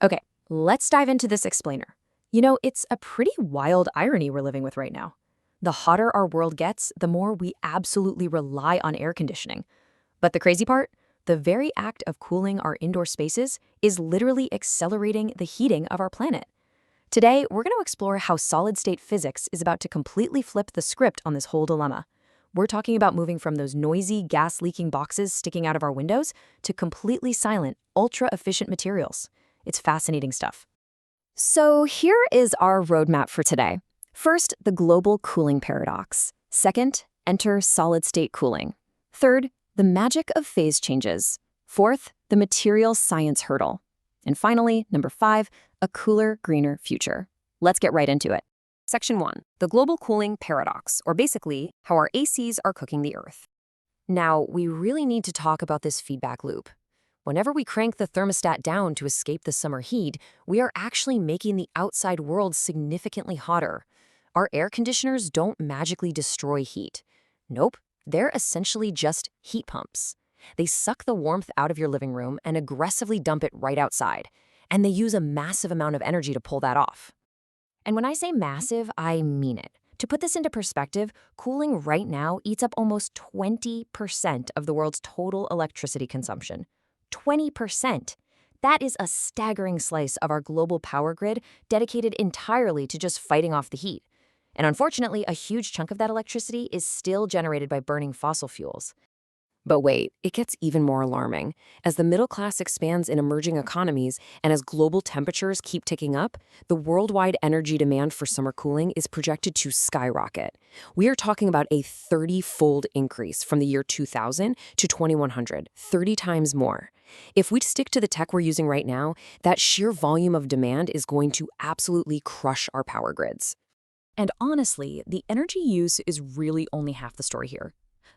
Okay, let's dive into this explainer. It's a pretty wild irony we're living with right now. The hotter our world gets, the more we absolutely rely on air conditioning. But the crazy part? The very act of cooling our indoor spaces is literally accelerating the heating of our planet. Today, we're going to explore how solid-state physics is about to completely flip the script on this whole dilemma. We're talking about moving from those noisy, gas-leaking boxes sticking out of our windows to completely silent, ultra-efficient materials. It's fascinating stuff. So here is our roadmap for today. First, the global cooling paradox. Second, enter solid-state cooling. Third, the magic of phase changes. Fourth, the material science hurdle. And finally, number 5, a cooler, greener future. Let's get right into it. Section 1, the global cooling paradox, or basically, how our ACs are cooking the Earth. Now, we really need to talk about this feedback loop. Whenever we crank the thermostat down to escape the summer heat, we are actually making the outside world significantly hotter. Our air conditioners don't magically destroy heat. Nope, they're essentially just heat pumps. They suck the warmth out of your living room and aggressively dump it right outside. And they use a massive amount of energy to pull that off. And when I say massive, I mean it. To put this into perspective, cooling right now eats up almost 20% of the world's total electricity consumption. 20%. That is a staggering slice of our global power grid dedicated entirely to just fighting off the heat. And unfortunately, a huge chunk of that electricity is still generated by burning fossil fuels. But wait, it gets even more alarming. As the middle class expands in emerging economies and as global temperatures keep ticking up, the worldwide energy demand for summer cooling is projected to skyrocket. We are talking about a 30-fold increase from the year 2000 to 2100, 30 times more. If we stick to the tech we're using right now, that sheer volume of demand is going to absolutely crush our power grids. And honestly, the energy use is really only half the story here.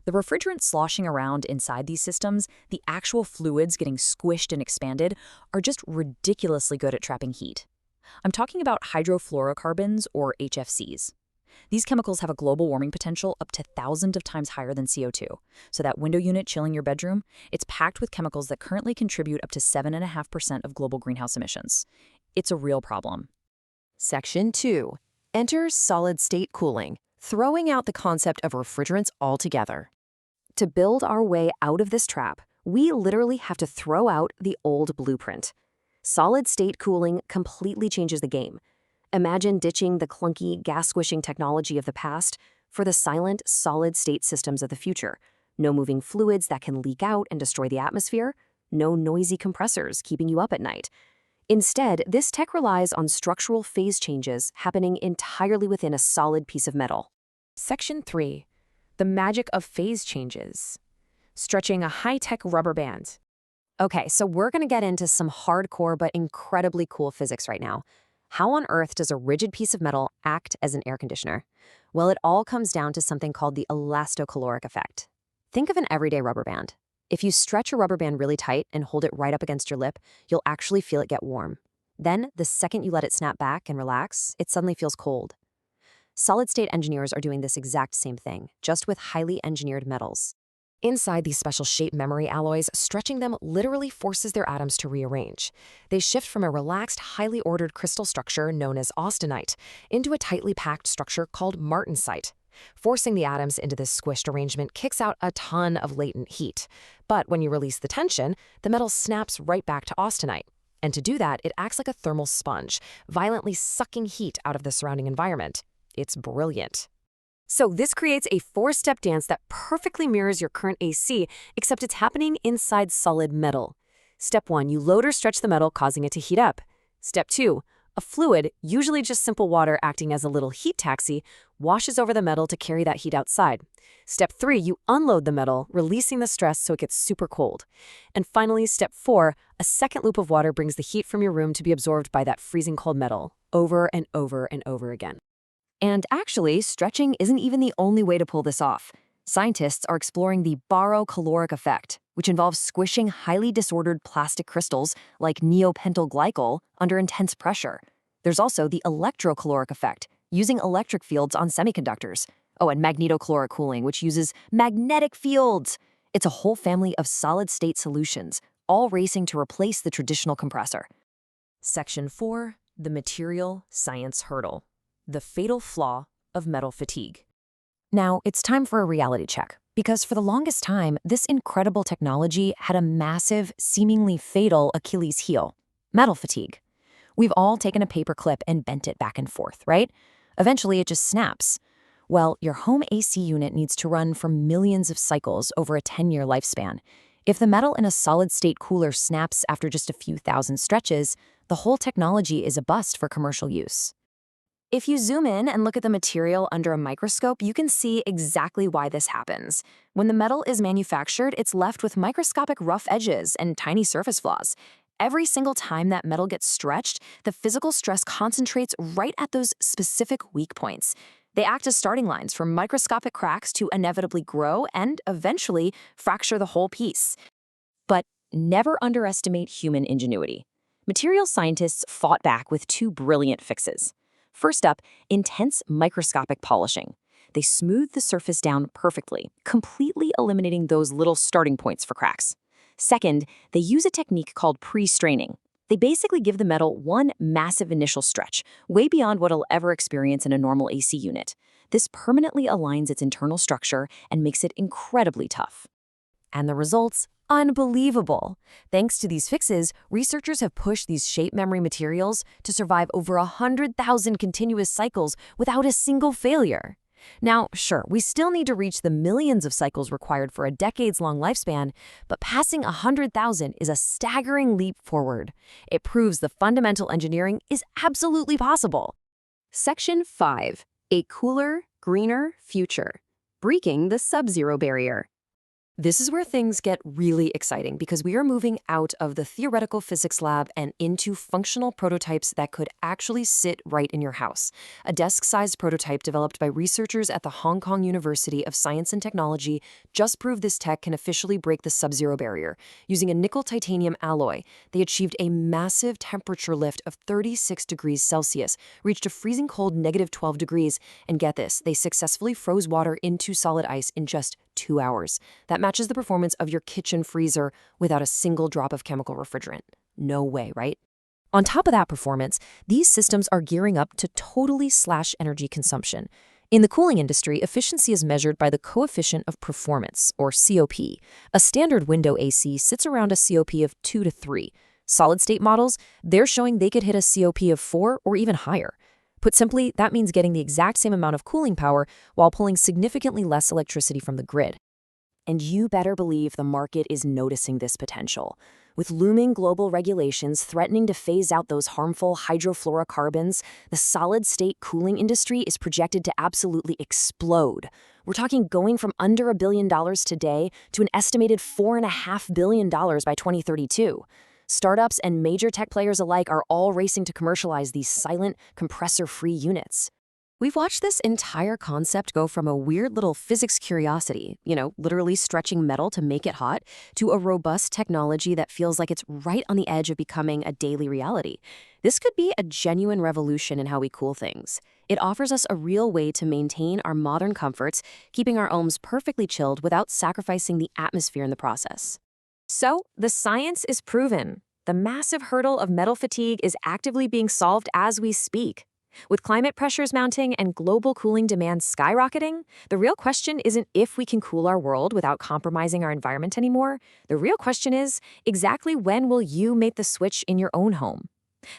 The refrigerant sloshing around inside these systems, the actual fluids getting squished and expanded, are just ridiculously good at trapping heat. I'm talking about hydrofluorocarbons, or HFCs. These chemicals have a global warming potential up to thousands of times higher than CO2. So that window unit chilling your bedroom, it's packed with chemicals that currently contribute up to 7.5% of global greenhouse emissions. It's a real problem. Section 2. Enter solid-state cooling, throwing out the concept of refrigerants altogether. To build our way out of this trap, we literally have to throw out the old blueprint. Solid-state cooling completely changes the game. Imagine ditching the clunky, gas-squishing technology of the past for the silent, solid-state systems of the future. No moving fluids that can leak out and destroy the atmosphere. No noisy compressors keeping you up at night. Instead, this tech relies on structural phase changes happening entirely within a solid piece of metal. Section 3. The magic of phase changes. Stretching a high-tech rubber band. Okay, so we're going to get into some hardcore but incredibly cool physics right now. How on earth does a rigid piece of metal act as an air conditioner? Well, it all comes down to something called the elastocaloric effect. Think of an everyday rubber band. If you stretch a rubber band really tight and hold it right up against your lip, you'll actually feel it get warm. Then, the second you let it snap back and relax, it suddenly feels cold. Solid-state engineers are doing this exact same thing, just with highly engineered metals. Inside these special shape memory alloys, stretching them literally forces their atoms to rearrange. They shift from a relaxed, highly ordered crystal structure known as austenite into a tightly packed structure called martensite. Forcing the atoms into this squished arrangement kicks out a ton of latent heat. But when you release the tension, the metal snaps right back to austenite. And to do that, it acts like a thermal sponge, violently sucking heat out of the surrounding environment. It's brilliant. So this creates a 4-step dance that perfectly mirrors your current AC, except it's happening inside solid metal. Step 1, you load or stretch the metal, causing it to heat up. Step 2, a fluid, usually just simple water acting as a little heat taxi, washes over the metal to carry that heat outside. Step 3, you unload the metal, releasing the stress so it gets super cold. And finally, step 4, a second loop of water brings the heat from your room to be absorbed by that freezing cold metal, over and over and over again. And actually, stretching isn't even the only way to pull this off. Scientists are exploring the Barocaloric effect, which involves squishing highly disordered plastic crystals like neopentyl glycol under intense pressure. There's also the electrocaloric effect, using electric fields on semiconductors. Oh, and magnetocaloric cooling, which uses magnetic fields. It's a whole family of solid-state solutions, all racing to replace the traditional compressor. Section 4, the material science hurdle, the fatal flaw of metal fatigue. Now, it's time for a reality check, because for the longest time, this incredible technology had a massive, seemingly fatal Achilles heel: metal fatigue. We've all taken a paper clip and bent it back and forth, right? Eventually, it just snaps. Well, your home AC unit needs to run for millions of cycles over a 10-year lifespan. If the metal in a solid-state cooler snaps after just a few thousand stretches, the whole technology is a bust for commercial use. If you zoom in and look at the material under a microscope, you can see exactly why this happens. When the metal is manufactured, it's left with microscopic rough edges and tiny surface flaws. Every single time that metal gets stretched, the physical stress concentrates right at those specific weak points. They act as starting lines for microscopic cracks to inevitably grow and eventually fracture the whole piece. But never underestimate human ingenuity. Material scientists fought back with two brilliant fixes. First up, intense microscopic polishing. They smooth the surface down perfectly, completely eliminating those little starting points for cracks. Second, they use a technique called pre-straining. They basically give the metal one massive initial stretch, way beyond what it'll ever experience in a normal AC unit. This permanently aligns its internal structure and makes it incredibly tough. And the results? Unbelievable! Thanks to these fixes, researchers have pushed these shape memory materials to survive over 100,000 continuous cycles without a single failure. Now, sure, we still need to reach the millions of cycles required for a decades-long lifespan, but passing 100,000 is a staggering leap forward. It proves the fundamental engineering is absolutely possible. Section 5. A cooler, greener future. Breaking the sub-zero barrier. This is where things get really exciting because we are moving out of the theoretical physics lab and into functional prototypes that could actually sit right in your house. A desk-sized prototype developed by researchers at the Hong Kong University of Science and Technology just proved this tech can officially break the sub-zero barrier. Using a nickel-titanium alloy, they achieved a massive temperature lift of 36 degrees Celsius, reached a freezing cold -12 degrees, and get this, they successfully froze water into solid ice in just 2 hours. That matches the performance of your kitchen freezer without a single drop of chemical refrigerant. No way, right? On top of that performance, these systems are gearing up to totally slash energy consumption. In the cooling industry, efficiency is measured by the coefficient of performance, or COP. A standard window AC sits around a COP of 2 to 3. Solid-state models, they're showing they could hit a COP of 4 or even higher. Put simply, that means getting the exact same amount of cooling power while pulling significantly less electricity from the grid. And you better believe the market is noticing this potential. With looming global regulations threatening to phase out those harmful hydrofluorocarbons, the solid-state cooling industry is projected to absolutely explode. We're talking going from under $1 billion today to an estimated $4.5 billion by 2032. Startups and major tech players alike are all racing to commercialize these silent, compressor-free units. We've watched this entire concept go from a weird little physics curiosity, literally stretching metal to make it hot, to a robust technology that feels like it's right on the edge of becoming a daily reality. This could be a genuine revolution in how we cool things. It offers us a real way to maintain our modern comforts, keeping our homes perfectly chilled without sacrificing the atmosphere in the process. So, the science is proven. The massive hurdle of metal fatigue is actively being solved as we speak. With climate pressures mounting and global cooling demand skyrocketing, the real question isn't if we can cool our world without compromising our environment anymore. The real question is, exactly when will you make the switch in your own home?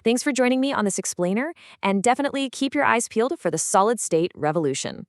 Thanks for joining me on this explainer, and definitely keep your eyes peeled for the solid-state revolution.